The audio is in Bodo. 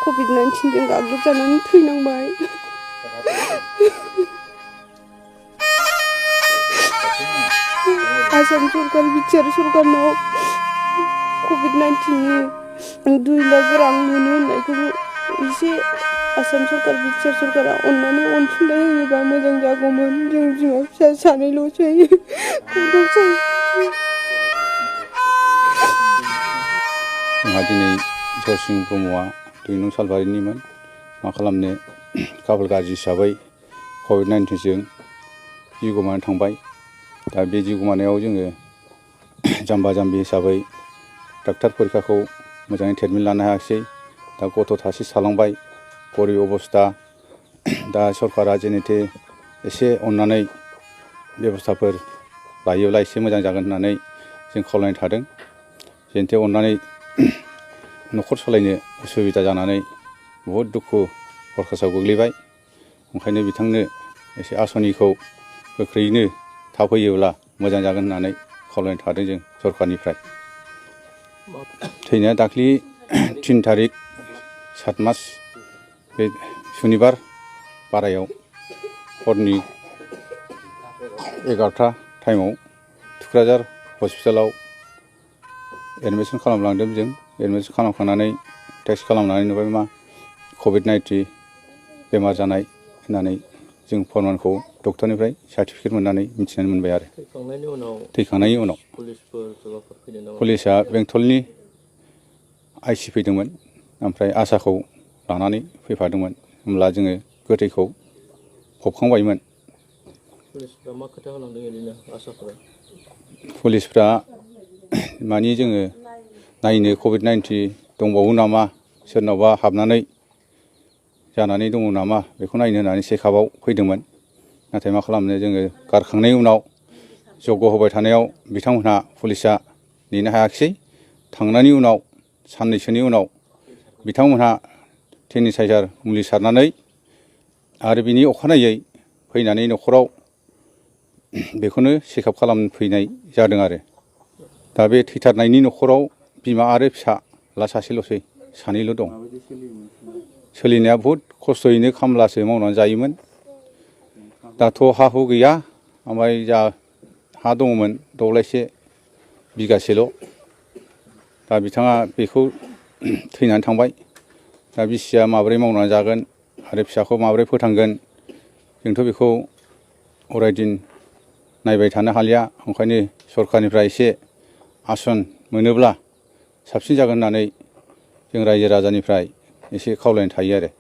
कभिड-19जों गाग्लोबजानानै थैनांबाय। आसाम सरकार बिटिआर सरकारनाव कभिड-19नि 2 लाख रां मोनो होननायखौ एसे आसाम सरकार बिटिआर सरकारा अननानै अनसुंथाइ होयोबा मोजां जागौमोन। जों बिमा फिसा सानैल'सै गथ'सै। जोंहा दिनै जरसिं ब्रह्मआ 2 नं सालबारिनिमोन। मा खालामनो खाफाल गाज्रि हिसाबै कभिड-19जों जिउ गोमानानै थांबाय। दा बे जिउ गोमानायाव जोङो जाम्बा जाम्बि हिसाबै डाक्टार परिखाखौ मोजाङै ट्रिटमेन्ट लानो हायाखिसै। दा गथ' सासे थालांबाय, गरिब अबस्था। दा सरकारा जेनेथे एसे अननानै बेबस्थाफोर लायोब्ला एसे मोजां जागोन होननानै जों खावलायनाय थादों। जेनेथे अननानै न'खर सालायनो उसुबिदा जानानै बहुद दुखु हरखासाव गोग्लैबाय। ओंखायनो बिथांनो एसे आसनिखौ गोख्रैयैनो थाब होयोब्ला मोजां जागोन होननानै खावलायनाय थादों जों सरकारनिफ्राय। थैनाया दाख्लि 3 तारिख 7 मास बे सुनिबार बारायाव हरनि 11टा टाइमाव थुक्राझार हस्पिटालाव एडमिसन खालामलांदों जों। एडमिसन खालामखांनानै टेस्ट खालामनानै नुबाय मा कभिड-19 बेमार जानाय होननानै जों फरमानखौ डक्टरनिफ्राय सार्टिफिकेट मोननानै मिथिनानै मोनबाय आरो। थैखांनायनि उनाव पुलिसआ बेंटलनि आइसि फैदोंमोन, ओमफ्राय आसाखौ लानानै फैफादोंमोन। होमब्ला जोङो गोथैखौ फबखांबायमोन। पुलिसफ्रा मा खोथा होलांदों ओरैनो आसाफोरा? पुलिसफ्रा मानि जोङो नायनो कभिड-19 दंबावो नामा, सोरनावबा हाबनानै जानानै दङ नामा बेखौ नायनो होननानै चेकआपआव फैदोंमोन। नाथाय मा खालामनो, जोङो गारखांनायनि उनाव जग्य होबाय थानायाव बिथांमोनहा पुलिसआ नेनो हायाखिसै। थांनायनि उनाव साननैसोनि उनाव बिथांमोनहा सेनिटाइजार मुलि सारनानै आरो बिनि अखानायै फैनानै न'खराव बेखौनो चेकआप खालामफैनाय जादों आरो। दा बे थैथारनायनि न'खराव बिमा आरो फिसाला सासेल'सै, सानैल' दं। सोलिनाया बहुद खस्थ'यैनो खामलासो मावनानै जायोमोन। दाथ' हा हु गैया, ओमफ्राय जा हा दङमोन दब्लायसे बिगासेल'। दा बिथाङा बेखौ थैनानै थांबाय। दा बिसिया माबोरै मावनानै जागोन आरो फिसाखौ माबोरै फोथांगोन, जोंथ' बेखौ अरायदिन नायबाय थानो हालिया। ओंखायनो सरकारनिफ्राय एसे आसन मोनोब्ला साबसिन जागोन होननानै जों रायजो राजानिफ्राय एसे खावलायनाय थायो आरो।